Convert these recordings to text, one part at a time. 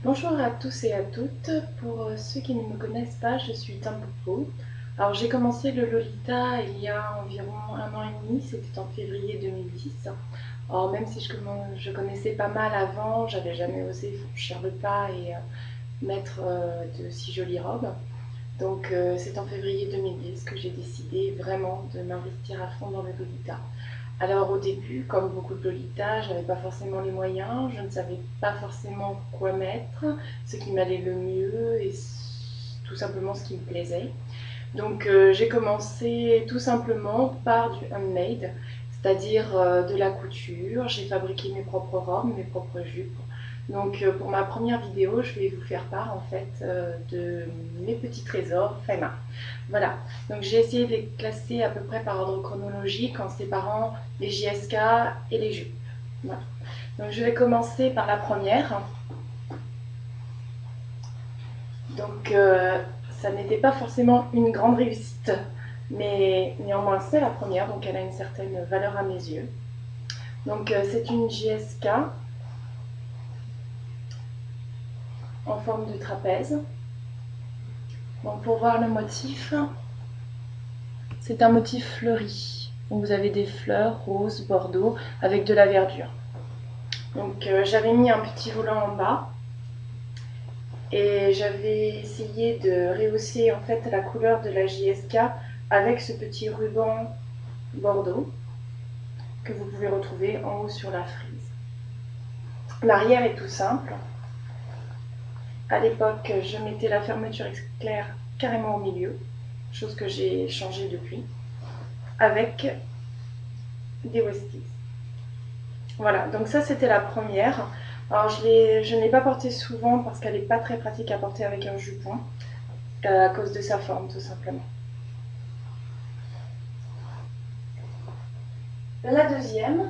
Bonjour à tous et à toutes. Pour ceux qui ne me connaissent pas, je suis Tampopo. Alors j'ai commencé le Lolita il y a environ 1 an et demi, c'était en février 2010. Alors même si je connaissais pas mal avant, j'avais jamais osé franchir le pas et mettre de si jolies robes. Donc c'est en février 2010 que j'ai décidé vraiment de m'investir à fond dans le Lolita. Alors au début, comme beaucoup de Lolita, je n'avais pas forcément les moyens, je ne savais pas forcément quoi mettre, ce qui m'allait le mieux et tout simplement ce qui me plaisait. Donc j'ai commencé tout simplement par du handmade, c'est-à-dire de la couture. J'ai fabriqué mes propres robes, mes propres jupes. Donc pour ma première vidéo, je vais vous faire part en fait de mes petits trésors faits main. Voilà, donc j'ai essayé de les classer à peu près par ordre chronologique en séparant les JSK et les jupes. Voilà. Donc je vais commencer par la première. Donc ça n'était pas forcément une grande réussite, mais néanmoins c'est la première, donc elle a une certaine valeur à mes yeux. Donc c'est une JSK en forme de trapèze. Donc pour voir le motif, c'est un motif fleuri. Donc vous avez des fleurs roses, bordeaux, avec de la verdure. Donc j'avais mis un petit volant en bas et j'avais essayé de rehausser en fait la couleur de la JSK avec ce petit ruban bordeaux que vous pouvez retrouver en haut sur la frise. L'arrière est tout simple. À l'époque, je mettais la fermeture éclair carrément au milieu, chose que j'ai changé depuis, avec des Westies. Voilà, donc ça c'était la première. Alors je ne l'ai pas portée souvent parce qu'elle n'est pas très pratique à porter avec un jupon, à cause de sa forme tout simplement. La deuxième,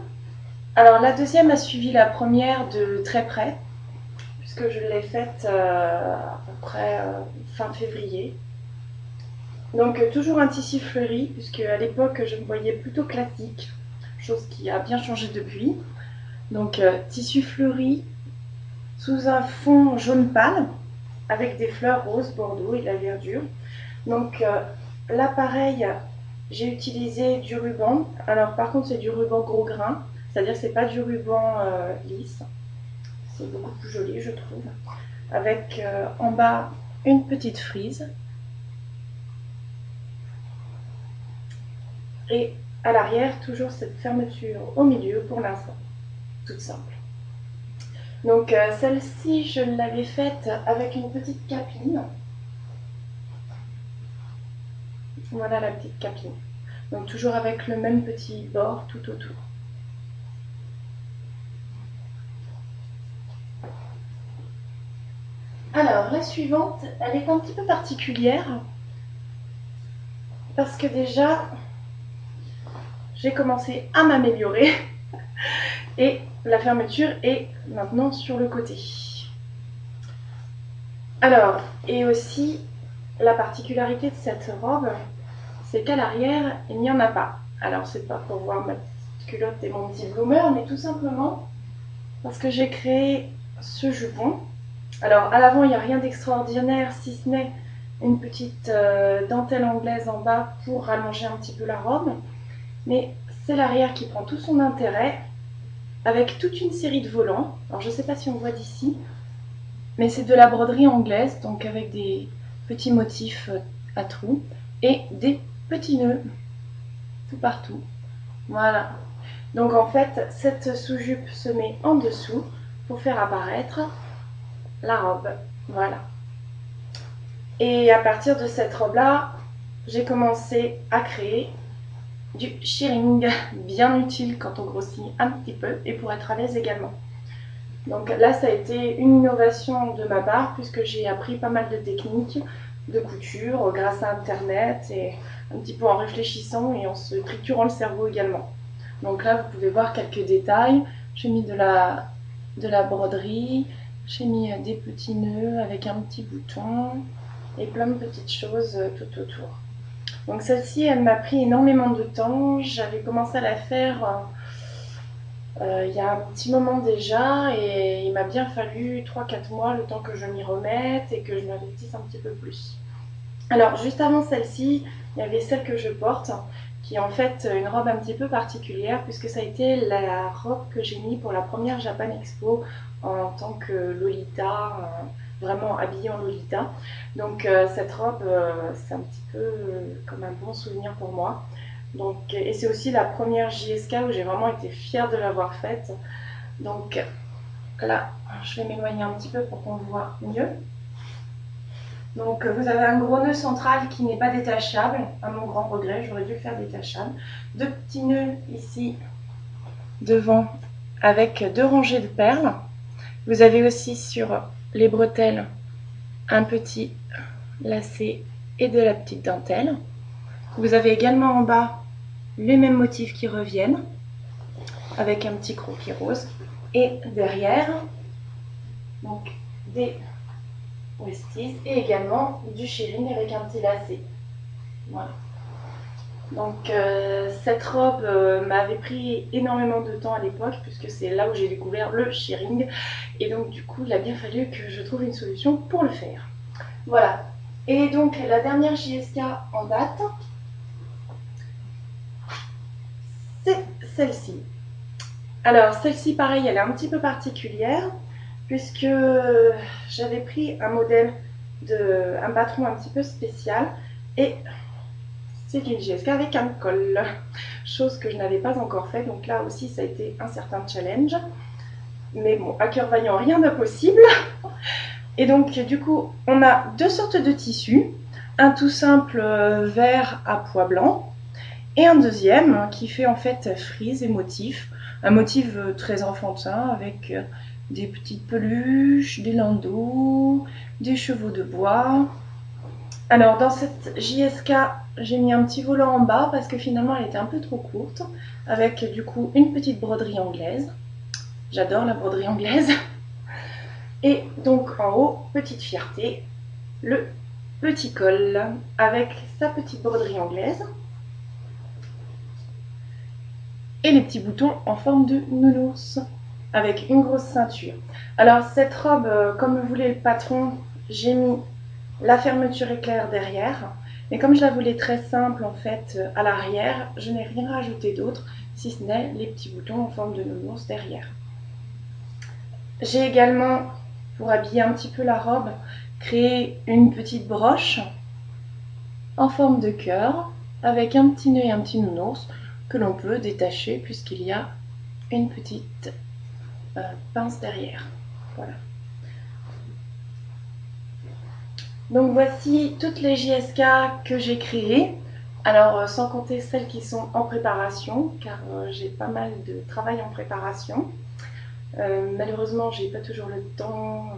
alors la deuxième a suivi la première de très près, puisque je l'ai faite à peu près fin février. Donc toujours un tissu fleuri, puisque à l'époque je me voyais plutôt classique, chose qui a bien changé depuis. Donc tissu fleuri sous un fond jaune pâle, avec des fleurs roses, bordeaux et de la verdure. Donc là pareil, j'ai utilisé du ruban. Alors par contre c'est du ruban gros grain, c'est-à-dire que c'est pas du ruban lisse. C'est beaucoup plus joli je trouve. Avec en bas une petite frise. Et à l'arrière, toujours cette fermeture au milieu pour l'instant, toute simple. Donc celle-ci, je l'avais faite avec une petite capine. Voilà la petite capine. Donc toujours avec le même petit bord tout autour. Alors la suivante, elle est un petit peu particulière parce que déjà, j'ai commencé à m'améliorer et la fermeture est maintenant sur le côté. Alors, et aussi, la particularité de cette robe, c'est qu'à l'arrière, il n'y en a pas. Alors, c'est pas pour voir ma petite culotte et mon petit bloomer, mais tout simplement parce que j'ai créé ce jupon. Alors, à l'avant, il n'y a rien d'extraordinaire, si ce n'est une petite dentelle anglaise en bas pour rallonger un petit peu la robe. Mais c'est l'arrière qui prend tout son intérêt, avec toute une série de volants. Alors, je ne sais pas si on voit d'ici, mais c'est de la broderie anglaise, donc avec des petits motifs à trous et des petits nœuds tout partout. Voilà. Donc en fait, cette sous-jupe se met en dessous pour faire apparaître la robe. Voilà. Et à partir de cette robe-là, j'ai commencé à créer du shearing, bien utile quand on grossit un petit peu et pour être à l'aise également. Donc là, ça a été une innovation de ma part puisque j'ai appris pas mal de techniques de couture grâce à Internet et un petit peu en réfléchissant et en se triturant le cerveau également. Donc là, vous pouvez voir quelques détails. J'ai mis de la broderie, j'ai mis des petits nœuds avec un petit bouton et plein de petites choses tout autour. Donc celle-ci, elle m'a pris énormément de temps. J'avais commencé à la faire il y a un petit moment déjà et il m'a bien fallu 3-4 mois le temps que je m'y remette et que je m'investisse un petit peu plus. Alors juste avant celle-ci, il y avait celle que je porte qui est en fait une robe un petit peu particulière puisque ça a été la robe que j'ai mis pour la première Japan Expo en tant que Lolita, vraiment habillée en Lolita. Donc cette robe, c'est un petit peu comme un bon souvenir pour moi. Donc, et c'est aussi la première JSK où j'ai vraiment été fière de l'avoir faite. Donc là, je vais m'éloigner un petit peu pour qu'on voit mieux. Donc vous avez un gros nœud central qui n'est pas détachable, à mon grand regret, j'aurais dû le faire détachable. Deux petits nœuds ici devant avec 2 rangées de perles. Vous avez aussi sur les bretelles un petit lacet et de la petite dentelle. Vous avez également en bas les mêmes motifs qui reviennent avec un petit croquis rose. Et derrière, donc des Westies et également du shearling avec un petit lacet. Voilà. Donc cette robe m'avait pris énormément de temps à l'époque puisque c'est là où j'ai découvert le shearling et donc du coup il a bien fallu que je trouve une solution pour le faire. Voilà. Et donc la dernière JSK en date, c'est celle-ci. Alors celle-ci pareil, elle est un petit peu particulière puisque j'avais pris un modèle un patron un petit peu spécial et c'est une JSK avec un col, chose que je n'avais pas encore fait, donc là aussi ça a été un certain challenge, mais bon, à cœur vaillant, rien d'impossible. Et donc du coup, on a 2 sortes de tissus, un tout simple vert à pois blanc, et un deuxième qui fait en fait frise et motif, un motif très enfantin avec des petites peluches, des landaux, des chevaux de bois. Alors dans cette JSK, j'ai mis un petit volant en bas parce que finalement elle était un peu trop courte, avec du coup une petite broderie anglaise. J'adore la broderie anglaise. Et donc en haut, petite fierté, le petit col avec sa petite broderie anglaise. Et les petits boutons en forme de nounours avec une grosse ceinture. Alors cette robe, comme voulait le patron, j'ai mis la fermeture éclair derrière. Mais comme je la voulais très simple en fait à l'arrière, je n'ai rien rajouté d'autre si ce n'est les petits boutons en forme de nounours derrière. J'ai également, pour habiller un petit peu la robe, créé une petite broche en forme de cœur avec un petit nœud et un petit nounours que l'on peut détacher puisqu'il y a une petite pince derrière. Voilà. Donc voici toutes les JSK que j'ai créées. Alors sans compter celles qui sont en préparation, car j'ai pas mal de travail en préparation. Malheureusement, j'ai pas toujours le temps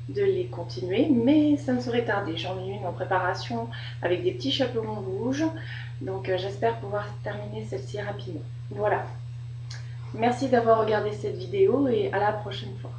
de les continuer, mais ça ne saurait tarder. J'en ai une en préparation avec des petits chapeaux rouges, donc j'espère pouvoir terminer celle-ci rapidement. Voilà. Merci d'avoir regardé cette vidéo et à la prochaine fois.